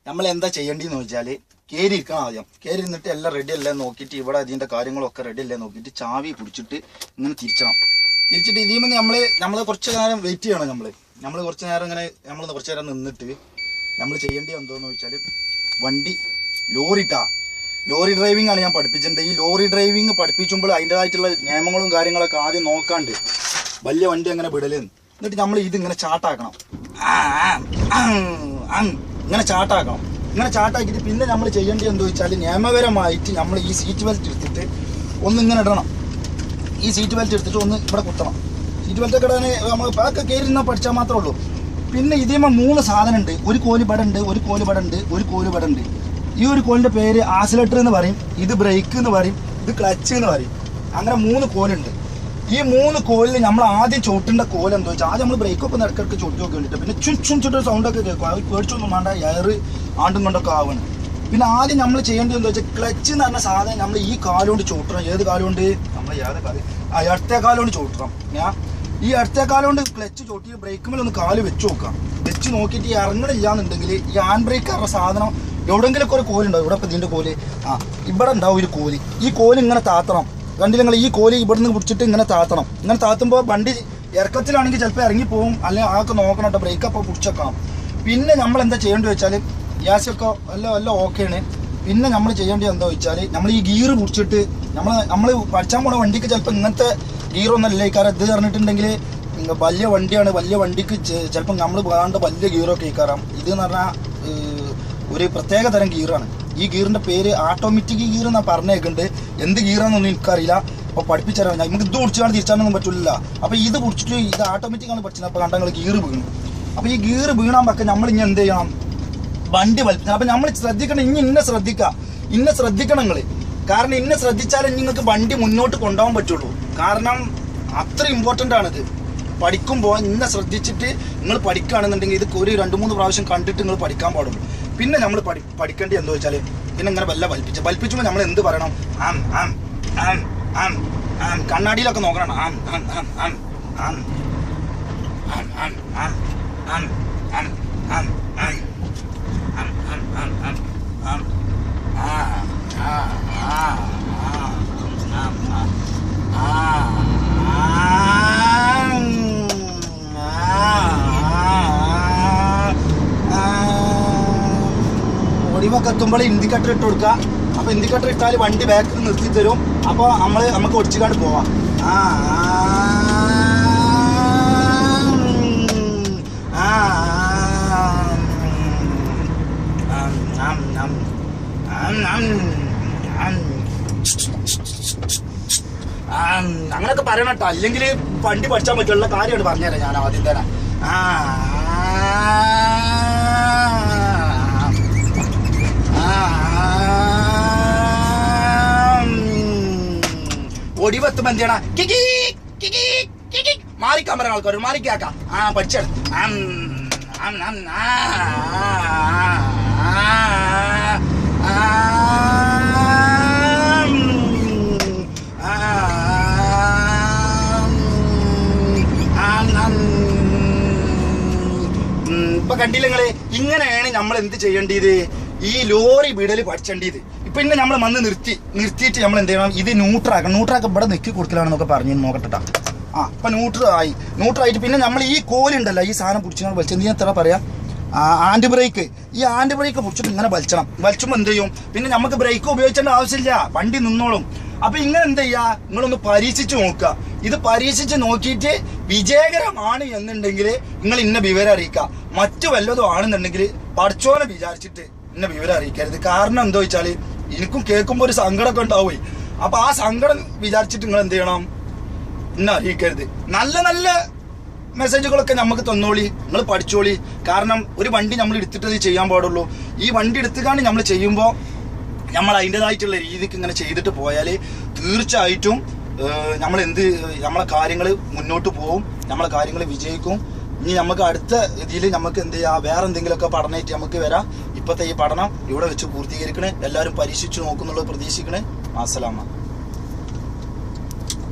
നമ്മൾ എന്താ ചെയ്യേണ്ടതെന്ന് വെച്ചാൽ കയറി ഇരിക്കണം. ആദ്യം കയറി ഇരുന്നിട്ട് എല്ലാം റെഡി അല്ലേ നോക്കിയിട്ട് ഇവിടെ ഇതിൻ്റെ കാര്യങ്ങളൊക്കെ റെഡി അല്ലേ നോക്കിയിട്ട് ചാവി പിടിച്ചിട്ട് ഇങ്ങനെ തിരിച്ചിട്ട് ഇതിൽ നമ്മൾ കുറച്ച് നേരം വെയിറ്റ് ചെയ്യണം. നമ്മൾ കുറച്ച് നേരം ഇങ്ങനെ കുറച്ച് നേരം നിന്നിട്ട് നമ്മൾ ചെയ്യേണ്ടത് എന്തോന്ന് വെച്ചാൽ വണ്ടി ലോറി ഡ്രൈവിംഗ് ആണ് ഞാൻ പഠിപ്പിച്ചിട്ടുണ്ട്. ഈ ലോറി ഡ്രൈവിംഗ് പഠിപ്പിക്കുമ്പോൾ അതിൻ്റെതായിട്ടുള്ള നിയമങ്ങളും കാര്യങ്ങളൊക്കെ ആദ്യം നോക്കാണ്ട് വലിയ വണ്ടി അങ്ങനെ വിടലെന്ന്. എന്നിട്ട് നമ്മൾ ഇതിങ്ങനെ ചാട്ടാക്കണം, ഇങ്ങനെ ചാട്ടാക്കിയിട്ട് പിന്നെ നമ്മൾ ചെയ്യേണ്ടത് എന്താ വെച്ചാൽ നിയമപരമായിട്ട് നമ്മൾ ഈ സീറ്റ് ബെൽറ്റ് എടുത്തിട്ട് ഒന്ന് ഇങ്ങനെ ഇടണം. ഈ സീറ്റ് ബെൽറ്റ് എടുത്തിട്ട് ഒന്ന് ഇവിടെ കുത്തണം. സീറ്റ് ബെൽറ്റ് ഒക്കെ ഇടാൻ നമ്മൾ പാക്ക് കയറി നിന്നാൽ പഠിച്ചാൽ മാത്രമേ ഉള്ളൂ. പിന്നെ ഇതിന്മേൽ 3 സാധനം ഉണ്ട്. ഒരു കോല് ബടുണ്ട്, ഒരു കോല് ബടുണ്ട്. ഈ ഒരു കോലിൻ്റെ പേര് ആക്സിലേറ്റർ എന്ന് പറയും, ഇത് ബ്രേക്ക് എന്ന് പറയും, ഇത് ക്ലച്ച് എന്ന് പറയും. അങ്ങനെ 3 കോലുണ്ട്. ഈ 3 കോലിൽ നമ്മൾ ആദ്യം ചോട്ടേണ്ട കോല് എന്താ വെച്ചാൽ ആദ്യം നമ്മൾ ബ്രേക്കൊക്കെ ഇടയ്ക്കിടയ്ക്ക് ചോട്ടി നോക്കി വേണ്ടിയിട്ട് പിന്നെ ചുറ്റൊരു സൗണ്ടൊക്കെ കേൾക്കും. അത് പേടിച്ചൊന്നും വേണ്ട, എയർ ആണ്ടും കൊണ്ടൊക്കെ ആവണം. പിന്നെ ആദ്യം നമ്മൾ ചെയ്യേണ്ടത് എന്താ വെച്ചാൽ ക്ലച്ച് എന്ന് പറഞ്ഞ സാധനം നമ്മൾ ഈ കാലുകൊണ്ട് ചോട്ടണം. ഏത് കാലുകൊണ്ട്? നമ്മൾ ഇടത്തെ കാലുകൊണ്ട് ചോട്ടണം. ഈ ഇടത്തെ കാലുകൊണ്ട് ക്ലച്ച് ചോട്ടി ബ്രേക്കുമ്പോൾ ഒന്ന് കാല് വെച്ച് നോക്കിയിട്ട് ഇറങ്ങണില്ലാന്നുണ്ടെങ്കിൽ ഈ ഹാൻഡ് ബ്രേക്ക് പറഞ്ഞ സാധനം എവിടെയെങ്കിലൊക്കെ ഒരു കോലുണ്ടാവും. ഇവിടെ ഇപ്പം ഇതിൻ്റെ കോല് ഇവിടെ ഉണ്ടാവും ഒരു കോല്. ഈ കോല് ഇങ്ങനെ താത്തണം. കണ്ടില്ല നിങ്ങൾ? ഈ കോല് ഇവിടെ നിന്ന് പിടിച്ചിട്ട് ഇങ്ങനെ താത്തണം. ഇങ്ങനെ താത്തുമ്പോൾ വണ്ടി ഇറക്കത്തിലാണെങ്കിൽ ചിലപ്പോൾ ഇറങ്ങിപ്പോവും. അല്ലെങ്കിൽ ആൾക്ക് നോക്കണം കേട്ടോ, ബ്രേക്ക് അപ്പോൾ പിടിച്ചേക്കണം. പിന്നെ നമ്മൾ എന്താ ചെയ്യേണ്ടത് വെച്ചാൽ ഗ്യാസൊക്കെ എല്ലാം ഓക്കെയാണ്. പിന്നെ നമ്മൾ ചെയ്യേണ്ടത് എന്താ വെച്ചാൽ നമ്മൾ ഈ ഗിയർ പിടിച്ചിട്ട് നമ്മൾ പഠിച്ചാൽ പോണ വണ്ടിക്ക് ചിലപ്പോൾ ഇങ്ങനത്തെ ഗിയറൊന്നും അല്ലേ. കാരണം ഇത് പറഞ്ഞിട്ടുണ്ടെങ്കിൽ വലിയ വണ്ടിയാണ്, വലിയ വണ്ടിക്ക് ചിലപ്പോൾ നമ്മൾ പോകാണ്ട് വലിയ ഗിയറൊക്കെ കയറാം. ഇത് എന്ന് പറഞ്ഞാൽ ഒരു പ്രത്യേക തരം ഗിയറാണ്. ഈ ഗിയറിൻ്റെ പേര് ഓട്ടോമാറ്റിക് ഗിയർ എന്നാണ് പറഞ്ഞേക്കുന്നുണ്ട്. എന്ത് ഗിയറാണെന്നൊന്നും എനിക്കറിയില്ല. അപ്പോൾ പഠിപ്പിച്ചാൽ നമുക്ക് ഇത് പിടിച്ചാണ് തിരിച്ചാനൊന്നും പറ്റില്ല. അപ്പോൾ ഇത് പിടിച്ചിട്ട് ഇത് ഓട്ടോമാറ്റിക് ആണ് പഠിച്ചത്. അപ്പോൾ കണ്ടങ്ങൾ ഗിയർ വീണു. അപ്പോൾ ഈ ഗിയർ വീണാൻ പക്കെ നമ്മൾ ഇനി എന്ത് ചെയ്യണം? വണ്ടി വലിപ്പിക്കണം. അപ്പോൾ നമ്മൾ ശ്രദ്ധിക്കണം, ഇന്നെ ശ്രദ്ധിക്കണം നിങ്ങൾ. കാരണം ഇന്നെ ശ്രദ്ധിച്ചാലേ നിങ്ങൾക്ക് വണ്ടി മുന്നോട്ട് കൊണ്ടുപോകാൻ പറ്റുള്ളൂ. കാരണം അത്ര ഇമ്പോർട്ടൻ്റ് ആണിത്. പഠിക്കുമ്പോൾ ഇന്നെ ശ്രദ്ധിച്ചിട്ട് നിങ്ങൾ പഠിക്കുകയാണെന്നുണ്ടെങ്കിൽ ഇത് ഒരു 2-3 പ്രാവശ്യം കണ്ടിട്ട് നിങ്ങൾ പഠിക്കാൻ പാടുള്ളൂ. പിന്നെ നമ്മൾ പഠിക്കേണ്ടത് എന്താ വെച്ചാൽ പിന്നെ ഇങ്ങനെ വല്ല വലിപ്പിച്ചുമ്പോൾ നമ്മൾ എന്ത് പറയണം? കണ്ണാടിയിലൊക്കെ നോക്കണം. ഒടിവൊക്കെ എത്തുമ്പോൾ ഇൻഡിക്കേറ്റർ ഇട്ട് കൊടുക്കുക. അപ്പോൾ ഇൻഡിക്കേറ്റർ ഇട്ടാൽ വണ്ടി ബാക്കിൽ നിർത്തി തരും. അപ്പോൾ നമുക്ക് ഒടിച്ചിക്കാണ്ട് പോവാം. അങ്ങനെയൊക്കെ പറയണം കേട്ടോ, അല്ലെങ്കിൽ വണ്ടി പഠിച്ചാൽ പറ്റുള്ള കാര്യമാണ് പറഞ്ഞുതരാം ഞാൻ ആദ്യം തന്നെ. ഒടിവെത്തുമ്പോ എന്ത് ചെയ്യണം? മാറിക്കാൻ പറയുന്ന ആൾക്കാർ മാറിക്കാക്കാം. പഠിച്ചെടുത്ത് ഇപ്പൊ കണ്ടില്ല നിങ്ങള്? ഇങ്ങനെയാണ് നമ്മൾ എന്ത് ചെയ്യേണ്ടത്? ഈ ലോറി വിടല് പഠിച്ചേണ്ടത്. ഇപ്പൊ ഇന്ന് നമ്മൾ വന്ന് നിർത്തിയിട്ട് നമ്മൾ എന്ത് ചെയ്യണം? ഇത് ന്യൂട്രാക്കണം. ഇവിടെ നിൽക്കി കൊടുക്കലാണെന്നൊക്കെ പറഞ്ഞു നോക്കട്ടെ. ഇപ്പൊ ന്യൂട്രായിട്ട് പിന്നെ നമ്മൾ ഈ കോലുണ്ടല്ലോ, ഈ സാധനം പിടിച്ചാൽ വലിച്ചെന്തിനാ എത്ര പറയാ? Hand brake. ഈ ഹാൻഡ് ബ്രേക്ക് പിടിച്ചിട്ട് ഇങ്ങനെ വലിച്ചുമ്പോൾ എന്ത് ചെയ്യും? പിന്നെ നമുക്ക് ബ്രേക്ക് ഉപയോഗിക്കേണ്ട ആവശ്യമില്ല, വണ്ടി നിന്നോളും. അപ്പൊ ഇങ്ങനെ എന്ത് ചെയ്യാ? നിങ്ങളൊന്ന് പരീക്ഷിച്ച് നോക്കുക. ഇത് പരീക്ഷിച്ച് നോക്കിയിട്ട് വിജയകരമാണ് എന്നുണ്ടെങ്കിൽ നിങ്ങൾ ഇന്ന വിവരം അറിയിക്കുക. മറ്റു വല്ലതും ആണെന്നുണ്ടെങ്കിൽ പഠിച്ചോനെ വിചാരിച്ചിട്ട് ഇന്ന വിവരം അറിയിക്കരുത്. കാരണം എന്താ വെച്ചാൽ എനിക്കും കേൾക്കുമ്പോൾ ഒരു സങ്കടമൊക്കെ ഉണ്ടാവുകയും. അപ്പൊ ആ സങ്കടം വിചാരിച്ചിട്ട് നിങ്ങൾ എന്ത് ചെയ്യണം? ഇന്നെ അറിയിക്കരുത്. നല്ല മെസ്സേജുകളൊക്കെ നമുക്ക് തന്നോളി, നിങ്ങൾ പഠിച്ചോളി. കാരണം ഒരു വണ്ടി നമ്മൾ എടുത്തിട്ട് ചെയ്യാൻ പാടുള്ളൂ. ഈ വണ്ടി എടുത്തുകൊണ്ട് നമ്മൾ ചെയ്യുമ്പോൾ നമ്മൾ അതിൻ്റെതായിട്ടുള്ള രീതിക്ക് ഇങ്ങനെ ചെയ്തിട്ട് പോയാൽ തീർച്ചയായിട്ടും നമ്മളെ കാര്യങ്ങൾ മുന്നോട്ട് പോവും, നമ്മളെ കാര്യങ്ങൾ വിജയിക്കും. ഇനി നമുക്ക് അടുത്ത ഇതിൽ നമുക്ക് എന്ത് ചെയ്യാം? വേറെ എന്തെങ്കിലുമൊക്കെ പഠനമായിട്ട് നമുക്ക് വരാം. ഇപ്പോഴത്തെ ഈ പഠനം ഇവിടെ വെച്ച് പൂർത്തീകരിക്കണേ. എല്ലാവരും പരീക്ഷിച്ച് നോക്കുന്നുള്ളത് പ്രതീക്ഷിക്കണേ. അസ്സലാമ.